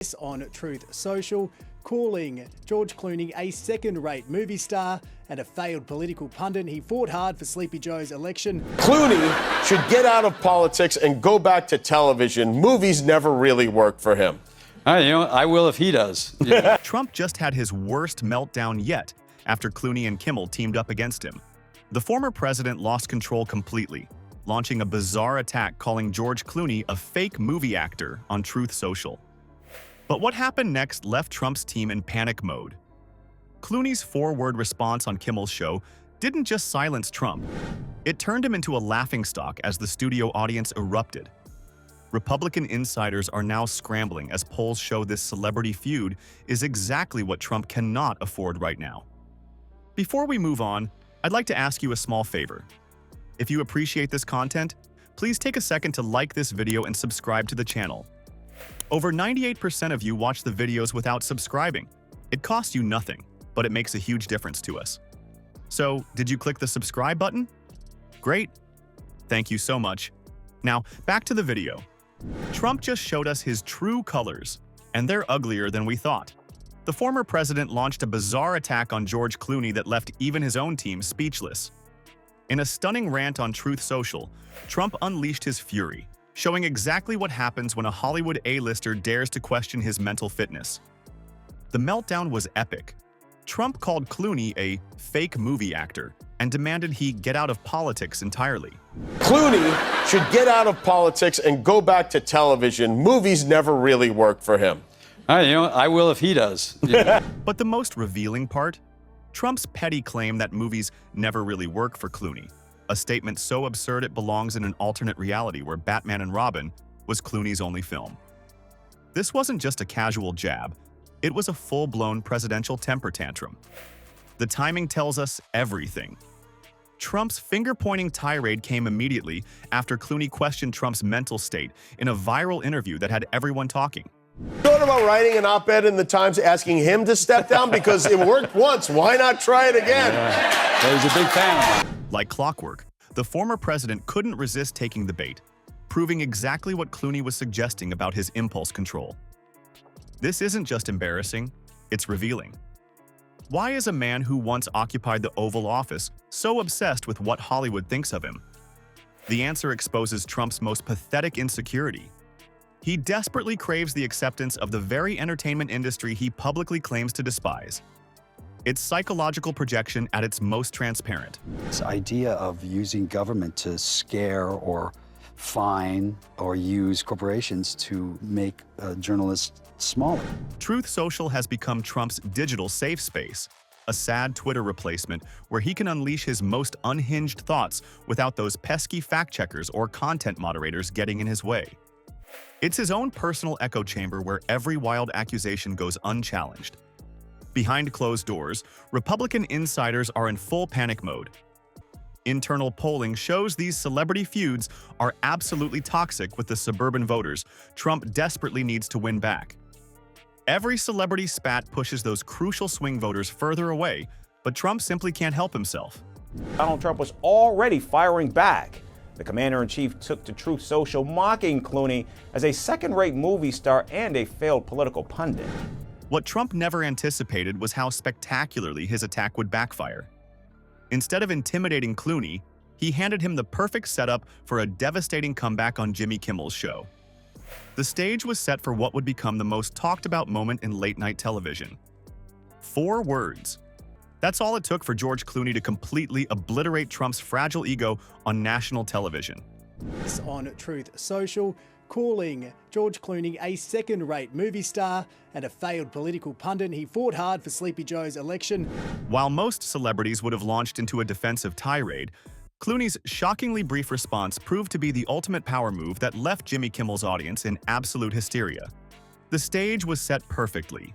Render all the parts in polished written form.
This on Truth Social, calling George Clooney a second-rate movie star and a failed political pundit. He fought hard for Sleepy Joe's election. Clooney should get out of politics and go back to television. Movies never really work for him. I will if he does. Yeah. Trump just had his worst meltdown yet after Clooney and Kimmel teamed up against him. The former president lost control completely, launching a bizarre attack calling George Clooney a fake movie actor on Truth Social. But what happened next left Trump's team in panic mode. Clooney's four-word response on Kimmel's show didn't just silence Trump. It turned him into a laughingstock as the studio audience erupted. Republican insiders are now scrambling as polls show this celebrity feud is exactly what Trump cannot afford right now. Before we move on, I'd like to ask you a small favor. If you appreciate this content, please take a second to like this video and subscribe to the channel. Over 98% of you watch the videos without subscribing. It costs you nothing, but it makes a huge difference to us. So, did you click the subscribe button? Great. Thank you so much. Now, back to the video. Trump just showed us his true colors, and they're uglier than we thought. The former president launched a bizarre attack on George Clooney that left even his own team speechless. In a stunning rant on Truth Social, Trump unleashed his fury, showing exactly what happens when a Hollywood A-lister dares to question his mental fitness. The meltdown was epic. Trump called Clooney a fake movie actor and demanded he get out of politics entirely. Clooney should get out of politics and go back to television. Movies never really work for him. I will if he does. Yeah. But the most revealing part? Trump's petty claim that movies never really work for Clooney. A statement so absurd it belongs in an alternate reality where Batman and Robin was Clooney's only film. This wasn't just a casual jab, it was a full-blown presidential temper tantrum. The timing tells us everything. Trump's finger-pointing tirade came immediately after Clooney questioned Trump's mental state in a viral interview that had everyone talking. Thought about writing an op-ed in the Times asking him to step down because it worked once. Why not try it again? Yeah. He's a big fan. Like clockwork, the former president couldn't resist taking the bait, proving exactly what Clooney was suggesting about his impulse control. This isn't just embarrassing, it's revealing. Why is a man who once occupied the Oval Office so obsessed with what Hollywood thinks of him? The answer exposes Trump's most pathetic insecurity. He desperately craves the acceptance of the very entertainment industry he publicly claims to despise. It's psychological projection at its most transparent. This idea of using government to scare or fine or use corporations to make journalists smaller. Truth Social has become Trump's digital safe space, a sad Twitter replacement where he can unleash his most unhinged thoughts without those pesky fact-checkers or content moderators getting in his way. It's his own personal echo chamber where every wild accusation goes unchallenged. Behind closed doors, Republican insiders are in full panic mode. Internal polling shows these celebrity feuds are absolutely toxic with the suburban voters Trump desperately needs to win back. Every celebrity spat pushes those crucial swing voters further away, but Trump simply can't help himself. Donald Trump was already firing back. The commander-in-chief took to Truth Social mocking Clooney as a second-rate movie star and a failed political pundit. What Trump never anticipated was how spectacularly his attack would backfire. Instead of intimidating Clooney, he handed him the perfect setup for a devastating comeback on Jimmy Kimmel's show. The stage was set for what would become the most talked-about moment in late-night television. 4 words. That's all it took for George Clooney to completely obliterate Trump's fragile ego on national television. This on Truth Social, calling George Clooney a second-rate movie star and a failed political pundit. He fought hard for Sleepy Joe's election. While most celebrities would have launched into a defensive tirade, Clooney's shockingly brief response proved to be the ultimate power move that left Jimmy Kimmel's audience in absolute hysteria. The stage was set perfectly.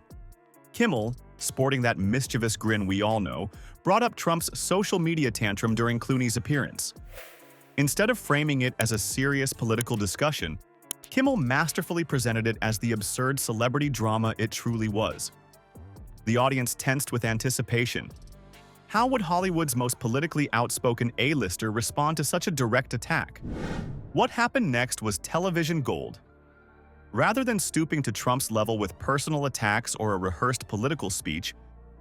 Kimmel, sporting that mischievous grin we all know, brought up Trump's social media tantrum during Clooney's appearance. Instead of framing it as a serious political discussion, Kimmel masterfully presented it as the absurd celebrity drama it truly was. The audience tensed with anticipation. How would Hollywood's most politically outspoken A-lister respond to such a direct attack? What happened next was television gold. Rather than stooping to Trump's level with personal attacks or a rehearsed political speech,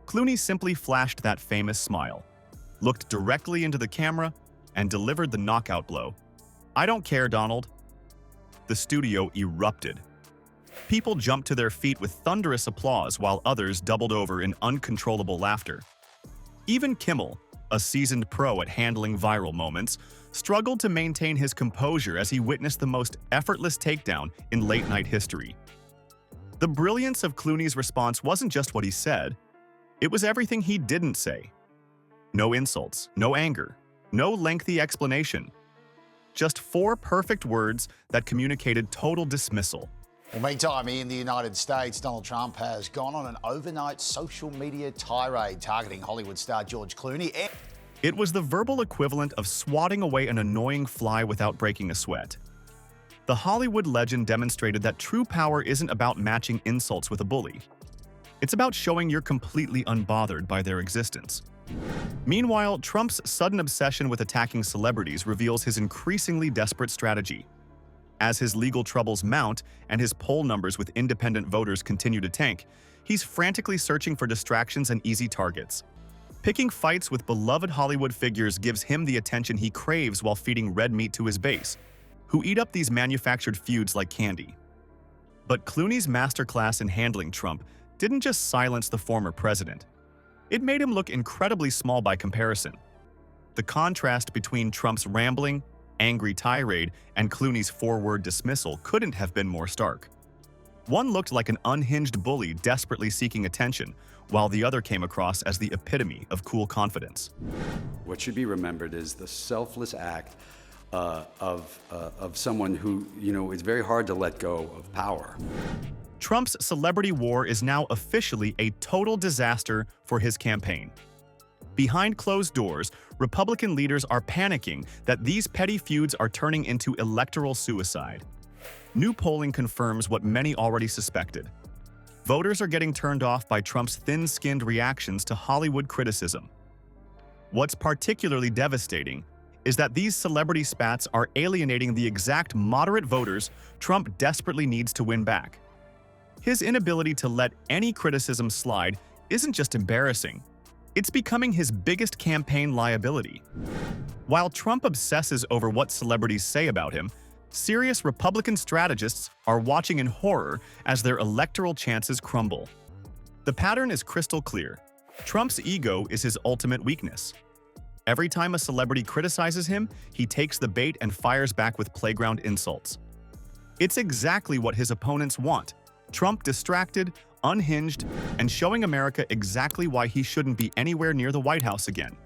Clooney simply flashed that famous smile, looked directly into the camera, and delivered the knockout blow. "I don't care, Donald." The studio erupted. People jumped to their feet with thunderous applause while others doubled over in uncontrollable laughter. Even Kimmel, a seasoned pro at handling viral moments, struggled to maintain his composure as he witnessed the most effortless takedown in late-night history. The brilliance of Clooney's response wasn't just what he said, it was everything he didn't say. No insults, no anger, no lengthy explanation. Just 4 perfect words that communicated total dismissal. Well, meantime, in the United States, Donald Trump has gone on an overnight social media tirade targeting Hollywood star George Clooney. It was the verbal equivalent of swatting away an annoying fly without breaking a sweat. The Hollywood legend demonstrated that true power isn't about matching insults with a bully. It's about showing you're completely unbothered by their existence. Meanwhile, Trump's sudden obsession with attacking celebrities reveals his increasingly desperate strategy. As his legal troubles mount and his poll numbers with independent voters continue to tank, he's frantically searching for distractions and easy targets. Picking fights with beloved Hollywood figures gives him the attention he craves while feeding red meat to his base, who eat up these manufactured feuds like candy. But Clooney's masterclass in handling Trump didn't just silence the former president. It made him look incredibly small by comparison. The contrast between Trump's rambling, angry tirade and Clooney's 4-word dismissal couldn't have been more stark. One looked like an unhinged bully desperately seeking attention, while the other came across as the epitome of cool confidence. What should be remembered is the selfless act of someone who, it's very hard to let go of power. Trump's celebrity war is now officially a total disaster for his campaign. Behind closed doors, Republican leaders are panicking that these petty feuds are turning into electoral suicide. New polling confirms what many already suspected. Voters are getting turned off by Trump's thin-skinned reactions to Hollywood criticism. What's particularly devastating is that these celebrity spats are alienating the exact moderate voters Trump desperately needs to win back. His inability to let any criticism slide isn't just embarrassing, it's becoming his biggest campaign liability. While Trump obsesses over what celebrities say about him, serious Republican strategists are watching in horror as their electoral chances crumble. The pattern is crystal clear. Trump's ego is his ultimate weakness. Every time a celebrity criticizes him, he takes the bait and fires back with playground insults. It's exactly what his opponents want. Trump distracted, unhinged, and showing America exactly why he shouldn't be anywhere near the White House again.